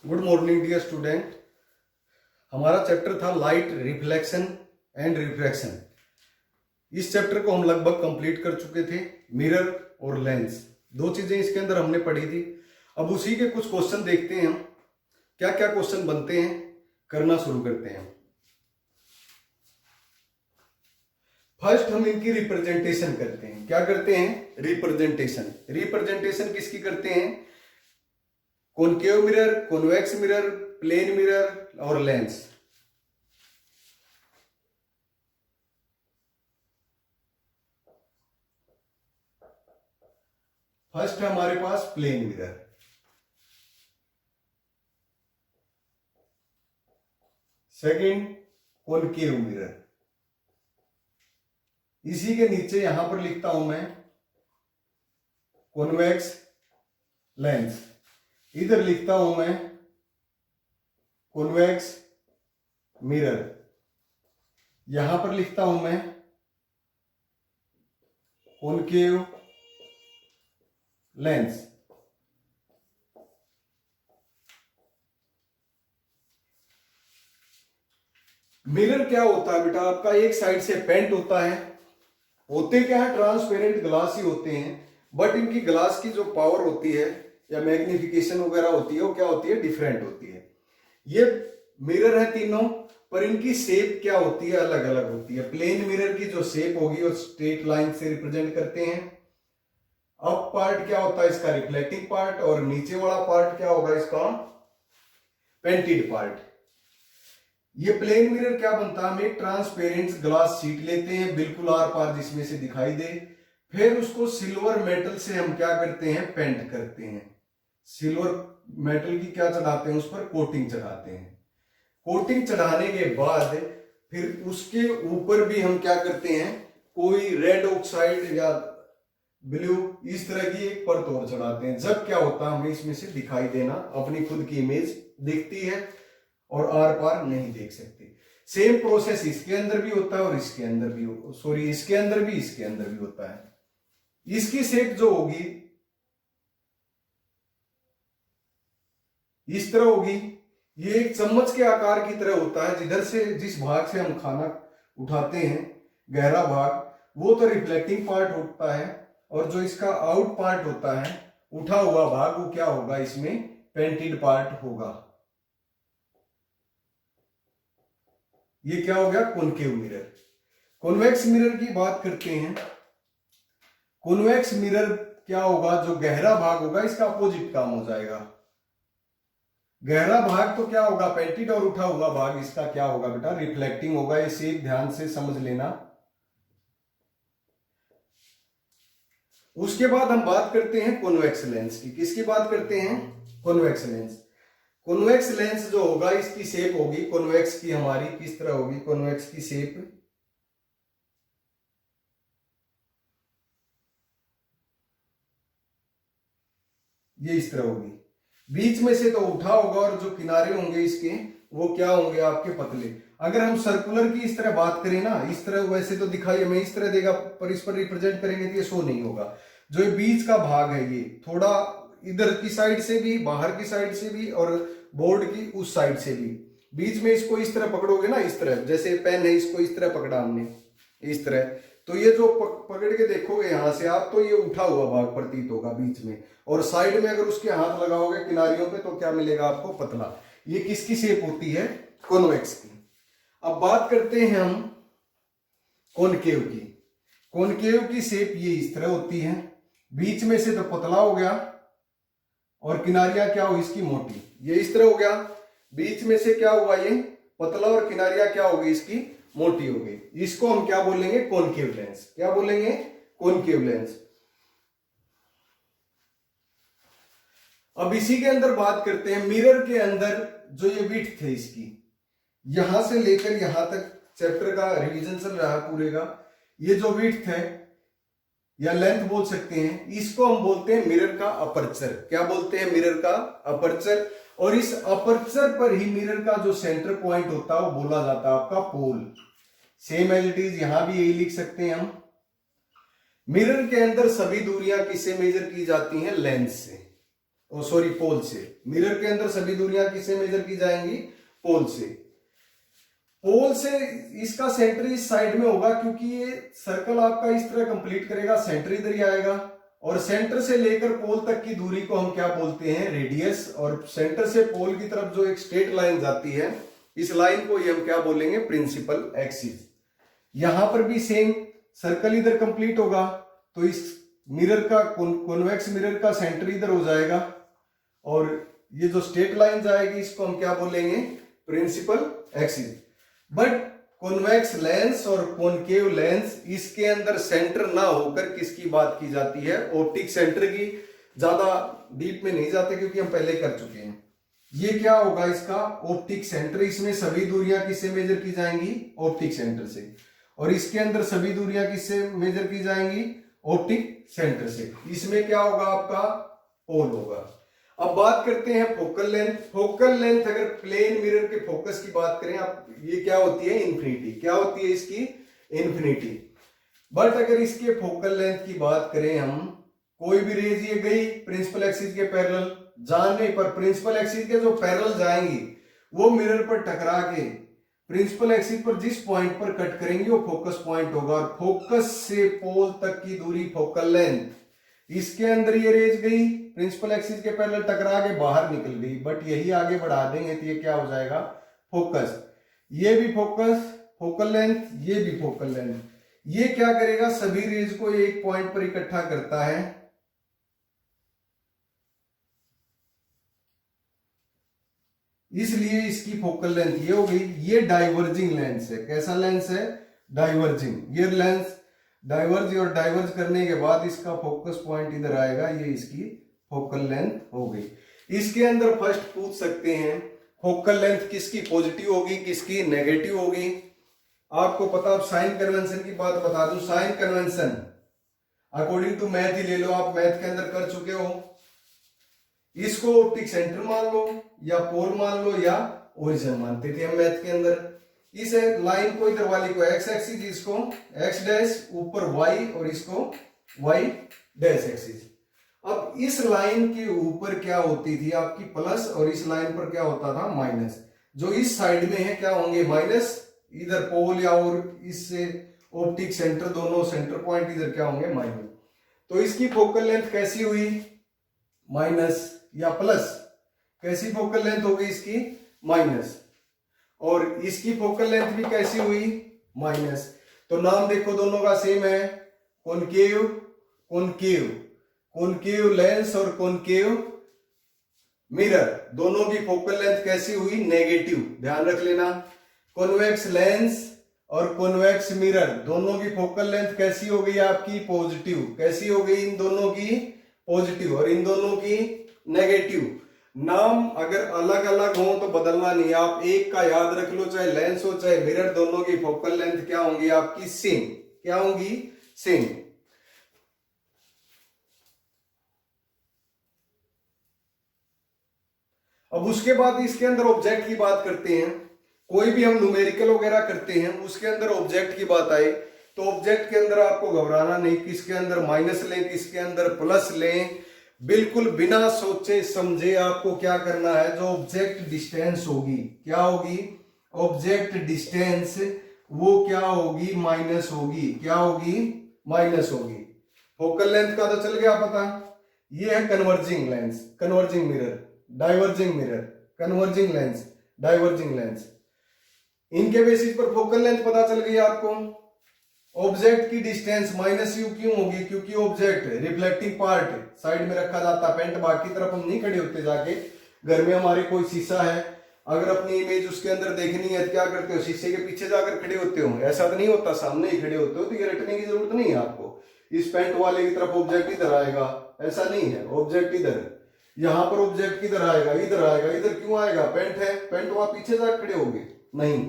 Good morning dear student. हमारा chapter था light reflection and refraction. इस चैप्टर को हम लगभग कंप्लीट कर चुके थे। मिरर और लेंस, दो चीजें इसके अंदर हमने पढ़ी थी। अब उसी के कुछ क्वेश्चन देखते हैं हम, क्या क्या क्वेश्चन बनते हैं, करना शुरू करते हैं। फर्स्ट हम इनकी रिप्रेजेंटेशन करते हैं। क्या करते हैं? रिप्रेजेंटेशन। रिप्रेजेंटेशन किसकी करते हैं? Concave mirror, convex mirror, plane mirror और लेंस। फर्स्ट है हमारे पास plane mirror, second concave mirror. इसी के नीचे यहां पर लिखता हूं मैं कॉन्वेक्स लेंस, इधर लिखता हूं मैं कॉन्वेक्स मिरर, यहां पर लिखता हूं मैं कॉनकेव लेंस। मिरर क्या होता है बेटा? आपका एक साइड से पेंट होता है। होते क्या है? ट्रांसपेरेंट ग्लास ही होते हैं, बट इनकी ग्लास की जो पावर होती है या मैग्निफिकेशन वगैरह होती है वो क्या होती है? डिफरेंट होती है। ये मिरर है तीनों, पर इनकी शेप क्या होती है? अलग अलग होती है। प्लेन मिरर की जो शेप होगी वो स्ट्रेट लाइन से रिप्रेजेंट करते हैं। अप पार्ट क्या होता है इसका? Reflecting part. और नीचे वाला पार्ट क्या होगा इसका? Painted part. ये प्लेन मिरर क्या बनता है? हम एक ट्रांसपेरेंट ग्लास शीट लेते हैं, बिल्कुल आर पार जिसमें से दिखाई दे, फिर उसको सिल्वर मेटल से हम क्या करते हैं? पेंट करते हैं। सिल्वर मेटल की क्या चढ़ाते हैं? उस पर कोटिंग चढ़ाते हैं। कोटिंग चढ़ाने के बाद फिर उसके ऊपर भी हम क्या करते हैं? कोई रेड ऑक्साइड या ब्लू इस तरह की एक परत और चढ़ाते हैं। जब क्या होता है? हमें इसमें से दिखाई देना, अपनी खुद की इमेज दिखती है और आर पार नहीं देख सकते। सेम प्रोसेस इसके अंदर भी होता है और इसके अंदर भी, सॉरी इसके अंदर भी, इसके अंदर भी होता है। इसकी शेप जो होगी इस तरह होगी। ये एक चम्मच के आकार की तरह होता है। जिधर से, जिस भाग से हम खाना उठाते हैं, गहरा भाग, वो तो रिफ्लेक्टिंग पार्ट होता है, और जो इसका आउट पार्ट होता है, उठा हुआ भाग, वो क्या होगा? इसमें पेंटेड पार्ट होगा। ये क्या हो गया? Concave mirror. कॉन्वेक्स मिरर की बात करते हैं। कॉन्वेक्स मिरर क्या होगा? जो गहरा भाग होगा इसका अपोजिट काम हो जाएगा। गहरा भाग तो क्या होगा? पेंटेड, और उठा हुआ भाग इसका क्या होगा बेटा? रिफ्लेक्टिंग होगा। ये शेप ध्यान से समझ लेना। उसके बाद हम बात करते हैं कॉन्वेक्स लेंस की। किसकी बात करते हैं? Convex lens. कॉन्वेक्स लेंस जो होगा इसकी शेप होगी कॉन्वेक्स की हमारी किस तरह होगी? कॉन्वेक्स की शेप ये इस तरह होगी। बीच में से तो उठा होगा और जो किनारे होंगे इसके वो क्या होंगे? आपके पतले। अगर हम सर्कुलर की इस तरह बात करें ना, इस तरह वैसे तो दिखाई हमें इस तरह देगा, पर इस पर रिप्रेजेंट करेंगे तो ये शो नहीं होगा। जो ये बीच का भाग है ये थोड़ा इधर की साइड से भी, बाहर की साइड से भी, और बोर्ड की उस साइड से भी, बीच में इसको इस तरह पकड़ोगे ना, इस तरह, जैसे पेन है इसको इस तरह पकड़ा हमने, इस तरह, तो ये जो पकड़ के देखोगे यहां से आप, तो ये उठा हुआ भाग प्रतीत होगा बीच में, और साइड में अगर उसके हाथ लगाओगे किनारियों पे तो क्या मिलेगा आपको? पतला। ये किसकी शेप होती है? कॉन्वेक्स की। अब बात करते हैं हम कॉनकेव की। कॉनकेव की शेप ये इस तरह होती है। बीच में से तो पतला हो गया और किनारियां क्या हो इसकी? मोटी। ये इस तरह हो गया। बीच में से क्या हुआ? ये पतला, और किनारियां क्या होगी इसकी? मोटी हो गई। इसको हम क्या बोलेंगे? Concave lens. क्या बोलेंगे? Concave lens. अब इसी के अंदर बात करते हैं मिरर के अंदर जो ये विड्थ है इसकी, यहां से लेकर यहां तक चैप्टर का रिवीजन चल रहा है पूरे का। ये जो विड्थ है या लेंथ बोल सकते हैं, इसको हम बोलते हैं मिरर का अपर्चर। क्या बोलते हैं? मिरर का अपर्चर। और इस अपर्चर पर ही मिरर का जो सेंटर पॉइंट होता है वो बोला जाता है आपका पोल। सेम एज इट इज यहां भी यही लिख सकते हैं हम। मिरर के अंदर सभी दूरियां किससे मेजर की जाती हैं? लेंस से। सॉरी पोल से। मिरर के अंदर सभी दूरियां किससे मेजर की जाएंगी? पोल से। पोल से इसका सेंटर इस साइड में होगा, क्योंकि ये सर्कल आपका इस तरह कंप्लीट करेगा, सेंटर इधर ही आएगा, और सेंटर से लेकर पोल तक की दूरी को हम क्या बोलते हैं? रेडियस। और सेंटर से पोल की तरफ जो एक स्ट्रेट लाइन जाती है, इस लाइन को ही हम क्या बोलेंगे? Principal axis. यहां पर भी सेम सर्कल इधर कंप्लीट होगा, तो इस मिरर का कॉन्वेक्स मिरर का सेंटर इधर हो जाएगा, और ये जो स्ट्रेट लाइन जाएगी इसको हम क्या बोलेंगे? Principal axis. But convex lens और कॉनकेव लेंस, इसके अंदर सेंटर ना होकर किसकी बात की जाती है? ऑप्टिक सेंटर की। ज्यादा डीप में नहीं जाते क्योंकि हम पहले कर चुके हैं। ये क्या होगा इसका? Optic centre. इसमें सभी दूरियां किससे मेजर की जाएंगी? ऑप्टिक सेंटर से। और इसके अंदर सभी दूरियां किससे मेजर की जाएंगी? ऑप्टिक सेंटर से। इसमें क्या होगा आपका? पोल होगा। अब बात करते हैं फोकल लेंथ। फोकल लेंथ अगर प्लेन मिरर के फोकस की बात करें, आप ये क्या होती है? इन्फिनिटी। क्या होती है इसकी? इन्फिनिटी। बट अगर इसके फोकल लेंथ की बात करें हम, कोई भी रेज ये गई प्रिंसिपल एक्सिस के पैरेलल, जाने पर प्रिंसिपल एक्सिस के जो पैरेलल जाएंगी वो मिरर पर टकरा के प्रिंसिपल एक्सिस पर जिस पॉइंट पर कट करेंगे वो फोकस पॉइंट होगा, और फोकस से पोल तक की दूरी फोकल लेंथ। इसके अंदर ये रेज गई प्रिंसिपल एक्सिस के पैरेलल, टकरा के बाहर निकल गई, बट यही आगे बढ़ा देंगे तो ये क्या हो जाएगा? फोकस। ये भी फोकस, फोकल लेंथ, ये भी फोकल लेंथ। ये क्या करेगा? सभी रेज को एक पॉइंट पर इकट्ठा करता है, इसलिए इसकी फोकल लेंथ ये हो गई। ये डाइवर्जिंग लेंस है। कैसा लेंस है? डाइवर्जिंग। ये लेंस डाइवर्ज और डाइवर्ज करने के बाद इसका फोकस पॉइंट इधर आएगा, ये इसकी फोकल लेंथ हो गई। इसके अंदर फर्स्ट पूछ सकते हैं फोकल लेंथ किसकी पॉजिटिव होगी, किसकी नेगेटिव होगी? आपको पता, आप साइन कन्वेंशन की बात बता दूं। Sign convention according to math ही ले लो, आप मैथ के अंदर कर चुके हो। इसको ऑप्टिक सेंटर मान लो, या पोल मान लो, या ओरिजिन मानते थे हम मैथ के अंदर। इस लाइन को इधर वाली को एक्स एक्सिस, इसको एक्स डैश, ऊपर वाई, और इसको वाई डैश एक्सिस। अब इस लाइन के ऊपर क्या होती थी आपकी? प्लस, और इस लाइन पर क्या होता था? माइनस। जो इस साइड में है क्या होंगे? माइनस। इधर पोल या और इससे ऑप्टिक सेंटर, दोनों सेंटर पॉइंट इधर क्या होंगे? माइनस। तो इसकी फोकल लेंथ कैसी हुई? माइनस या प्लस। कैसी फोकल लेंथ हो गई इसकी? माइनस। और इसकी फोकल लेंथ भी कैसी हुई? माइनस। तो नाम देखो दोनों का सेम है, कॉनकेव कॉनकेव। कॉनकेव लेंस और कॉनकेव मिरर, दोनों की फोकल लेंथ कैसी हुई? नेगेटिव। ध्यान रख लेना। कॉन्वेक्स लेंस और कॉन्वेक्स मिरर, दोनों की फोकल लेंथ कैसी हो गई आपकी? पॉजिटिव। कैसी हो गई? इन दोनों की पॉजिटिव, और इन दोनों की नेगेटिव। नाम अगर अलग अलग हो तो बदलना नहीं, आप एक का याद रख लो, चाहे लेंस हो चाहे मिरर, दोनों की फोकल लेंथ क्या होंगी आपकी? सेम। क्या होंगी? सेम। अब उसके बाद इसके अंदर ऑब्जेक्ट की बात करते हैं। कोई भी हम न्यूमेरिकल वगैरह करते हैं, उसके अंदर ऑब्जेक्ट की बात आई तो ऑब्जेक्ट के अंदर आपको घबराना नहीं, किसके अंदर माइनस लें, किसके अंदर प्लस लें। बिल्कुल बिना सोचे समझे आपको क्या करना है? जो ऑब्जेक्ट डिस्टेंस होगी, क्या होगी? ऑब्जेक्ट डिस्टेंस, वो क्या होगी? माइनस होगी। क्या होगी? माइनस होगी। फोकल लेंथ का तो चल गया पता। ये है converging lens, converging mirror, diverging mirror, converging lens, diverging lens. इनके बेसिस पर फोकल लेंथ पता चल गई आपको। ऑब्जेक्ट की डिस्टेंस माइनस यू क्यों होगी? क्योंकि ऑब्जेक्ट रिफ्लेक्टिंग पार्ट साइड में रखा जाता है, पेंट बाकी तरफ हम नहीं खड़े होते। जाके घर में हमारे कोई शीशा है, अगर अपनी इमेज उसके अंदर देखनी है तो क्या करते हो? शीशे के पीछे जाकर खड़े होते हो? ऐसा तो नहीं होता, सामने ही खड़े होते हो। तो ये रटने की जरूरत नहीं है आपको। इस पेंट वाले की तरफ ऑब्जेक्ट इधर आएगा, ऐसा नहीं है। ऑब्जेक्ट इधर, यहां पर ऑब्जेक्ट किधर आएगा? इधर आएगा। इधर क्यों आएगा? पेंट है, पेंट वहां पीछे जाकर खड़े होंगे? नहीं,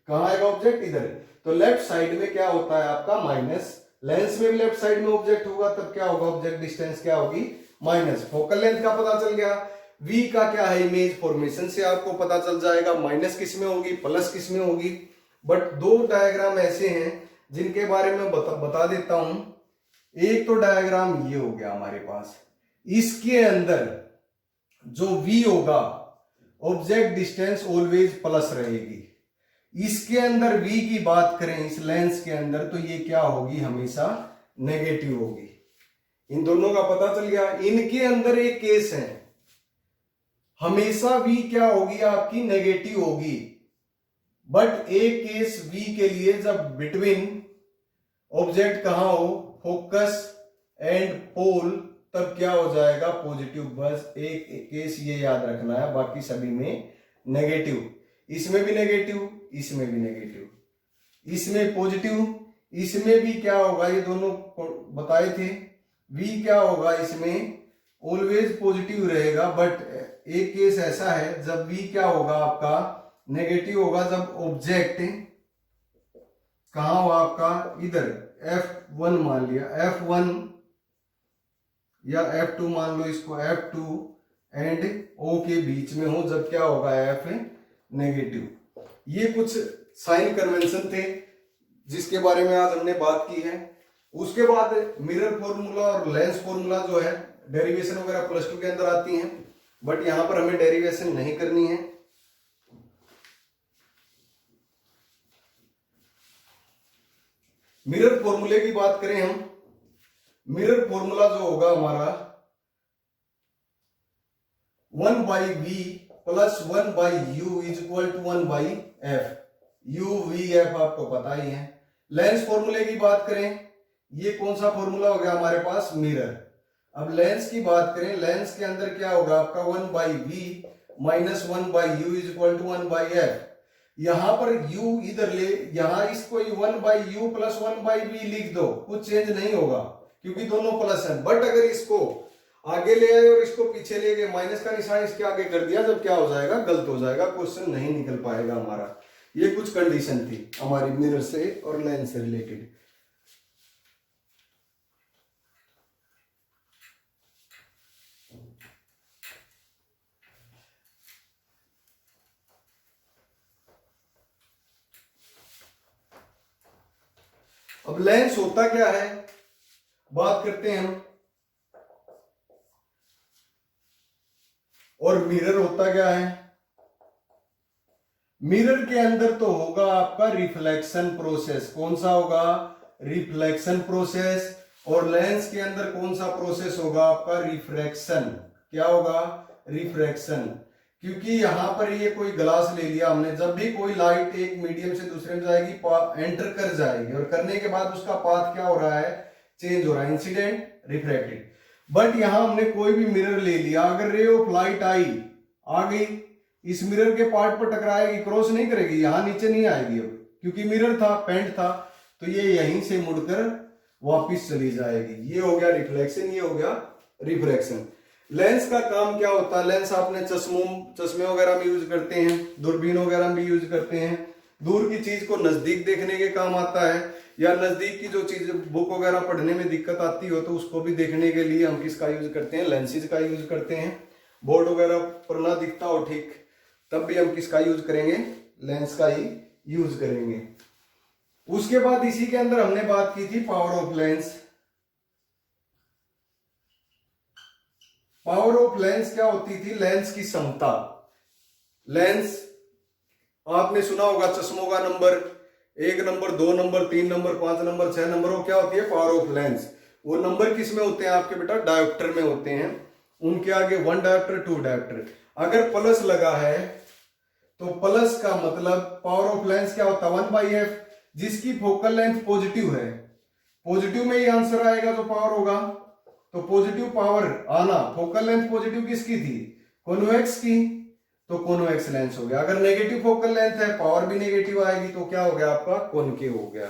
कहां आएगा ऑब्जेक्ट? इधर। तो लेफ्ट साइड में क्या होता है आपका? माइनस। लेंस में भी लेफ्ट साइड में ऑब्जेक्ट होगा, तब क्या होगा? ऑब्जेक्ट डिस्टेंस क्या होगी? माइनस। फोकल लेंथ का पता चल गया। V का क्या है? इमेज फॉर्मेशन से आपको पता चल जाएगा माइनस किस में होगी, प्लस किस में होगी। बट दो डायग्राम ऐसे हैं जिनके बारे में बता देता हूं। एक तो डायग्राम ये हो गया हमारे पास, इसके अंदर जो v होगा ऑब्जेक्ट डिस्टेंस ऑलवेज प्लस रहेगी। इसके अंदर v की बात करें इस लेंस के अंदर तो ये क्या होगी, हमेशा नेगेटिव होगी। इन दोनों का पता चल गया। इनके अंदर एक केस है, हमेशा v क्या होगी आपकी, नेगेटिव होगी। बट एक केस v के लिए जब बिटवीन ऑब्जेक्ट कहां हो, फोकस एंड पोल, तब क्या हो जाएगा, पॉजिटिव। बस एक केस ये याद रखना है, बाकी सभी में नेगेटिव। इसमें भी नेगेटिव, इसमें भी नेगेटिव, इसमें पॉजिटिव, इसमें भी क्या होगा, ये दोनों बताए थे। v क्या होगा, इसमें ऑलवेज पॉजिटिव रहेगा। बट एक केस ऐसा है जब v क्या होगा आपका, नेगेटिव होगा, जब ऑब्जेक्ट कहां हो आपका, इधर F1 मान लिया, F1 या F2 मान लो इसको, F2 एंड O के बीच में हो, जब क्या होगा, F नेगेटिव। ये कुछ साइन कन्वेंशन थे जिसके बारे में आज हमने बात की है। उसके बाद मिरर फॉर्मूला और लेंस फॉर्मूला जो है, डेरिवेशन वगैरह +2 के अंदर आती हैं, बट यहां पर हमें डेरिवेशन नहीं करनी है। मिरर फॉर्मूले की बात करें हम, मिरर फॉर्मूला जो होगा हमारा 1/v + 1/u = 1/f। u v f आपको पता ही है। लेंस फॉर्मूले की बात करें, ये कौन सा फॉर्मूला हो गया हमारे पास, मिरर। अब लेंस की बात करें, लेंस के अंदर क्या होगा आपका, 1/v - 1/u = 1/f। यहां पर u इधर ले, यहां इसको 1/u + 1/v लिख दो, कुछ चेंज नहीं होगा क्योंकि दोनों प्लस है। बट अगर इसको आगे ले आए और इसको पीछे ले गए, माइनस का निशान इसके आगे कर दिया, जब क्या हो जाएगा, गलत हो जाएगा, क्वेश्चन नहीं निकल पाएगा हमारा। ये कुछ कंडीशन थी हमारी मिरर से और लेंस से रिलेटेड। अब लेंस होता क्या है, बात करते हैं हम। और मिरर होता क्या है, मिरर के अंदर तो होगा आपका रिफ्लेक्शन प्रोसेस। कौन सा होगा, रिफ्लेक्शन प्रोसेस। और लेंस के अंदर कौन सा प्रोसेस होगा आपका, रिफ्रैक्शन। क्या होगा, रिफ्रैक्शन। क्योंकि यहां पर ये कोई ग्लास ले लिया हमने, जब भी कोई लाइट एक मीडियम से दूसरे में जाएगी, एंटर कर जाएगी, और करने के बाद उसका पाथ क्या हो रहा है, चेंज हो रहा है, इंसिडेंट, रिफ्रैक्टेड। बट यहां हमने कोई भी मिरर ले लिया, अगर रे ऑफ लाइट आई, आ गई, इस मिरर के पार्ट पर टकराएगी, क्रॉस नहीं करेगी, यहां नीचे नहीं आएगी। अब क्योंकि मिरर था, पेंट था, तो ये यहीं से मुड़कर वापस चली जाएगी। ये हो गया रिफ्लेक्शन, ये हो गया रिफ्रैक्शन। लेंस का काम क्या होता है, लेंस आपने चश्मे वगैरह में यूज करते हैं, दूरबीन वगैरह में यूज करते हैं। दूर की चीज को नजदीक देखने के काम आता है, या नजदीक की जो चीज बुक वगैरह पढ़ने में दिक्कत आती हो तो उसको भी देखने के लिए हम किसका यूज करते हैं, लेंसेज का यूज करते हैं। बोर्ड वगैरह पर ना दिखता हो ठीक, तब भी हम किसका यूज करेंगे, लेंस का ही यूज करेंगे। उसके बाद इसी के अंदर हमने बात की थी power of lens. Power of lens क्या होती थी, लेंस की क्षमता। लेंस आपने सुना होगा, चश्मों का number 1 number, 2 number, 3 number, 5 number, 6 number, वो क्या होती है, पावर ऑफ लेंस। वो नंबर किस में होते हैं आपके बेटा, डायोप्टर में होते हैं। उनके आगे 1 डायोप्टर, 2 डायोप्टर। अगर प्लस लगा है तो प्लस का मतलब पावर ऑफ लेंस क्या होता है, 1/f। जिसकी फोकल लेंथ पॉजिटिव है, पॉजिटिव में ही आंसर आएगा जो पावर होगा। तो पॉजिटिव पावर आना, फोकल लेंथ पॉजिटिव किसकी थी, कॉन्वेक्स की, तो कॉन्वेक्स लेंस हो गया। अगर नेगेटिव फोकल लेंथ है, पावर भी नेगेटिव आएगी, तो क्या हो गया आपका, कॉनकेव हो गया।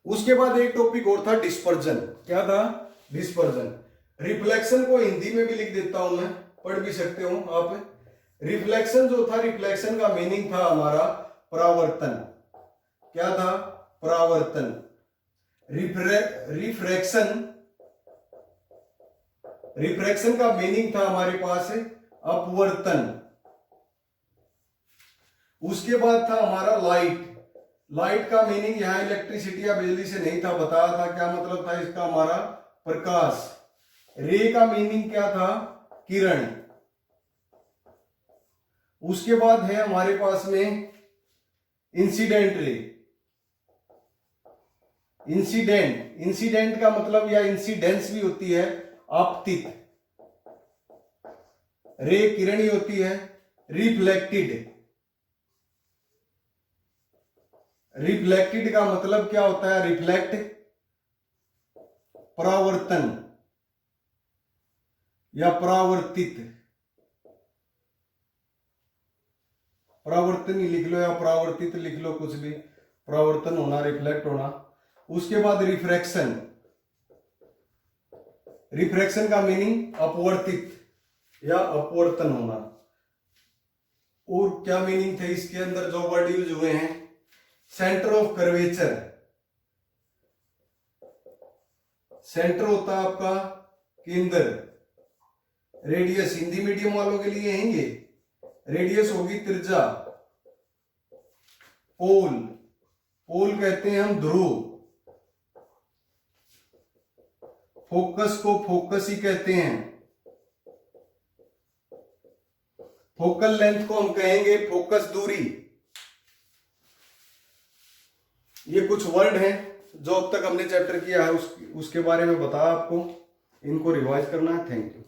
उसके बाद एक टॉपिक और था, डिस्पर्जन। क्या था, डिस्पर्जन। रिफ्लेक्शन को हिंदी में भी लिख देता हूं मैं, पढ़ भी सकते हो आप। रिफ्लेक्शन जो था, रिफ्लेक्शन का मीनिंग था हमारा परावर्तन। क्या था, परावर्तन। रिफ्रैक्शन, रिफ्रैक्शन का मीनिंग था हमारे पास अपवर्तन। उसके बाद था हमारा लाइट। लाइट का मीनिंग यहाँ इलेक्ट्रिसिटी या बिजली से नहीं था, बताया था क्या मतलब था इसका हमारा, प्रकाश। रे का मीनिंग क्या था, किरण। उसके बाद है हमारे पास में इंसिडेंट रे। इंसिडेंट का मतलब या इंसिडेंस भी होती है आपतित। रे किरण ही होती है। रिफ्लेक्टेड का मतलब क्या होता है, रिफ्लेक्ट परावर्तन या परावर्तित। परावर्तन ही लिख लो या परावर्तित लिख लो, कुछ भी, परावर्तन होना, रिफ्लेक्ट होना। उसके बाद रिफ्रैक्शन का मीनिंग अपवर्तित या अपवर्तन होना। और क्या मीनिंग थे इसके अंदर जो वर्ड यूज हुए हैं, सेंटर ऑफ कर्वेचर। सेंटर होता है आपका केंद्र। रेडियस हिंदी मीडियम वालों के लिए है ये, रेडियस होगी त्रिज्या। पोल कहते हैं हम ध्रुव। फोकस को फोकस ही कहते हैं। फोकल लेंथ को हम कहेंगे फोकस दूरी। ये कुछ वर्ड हैं जो अब तक हमने चैप्टर किया है उसके बारे में बताया आपको, इनको रिवाइज करना है। Thank you.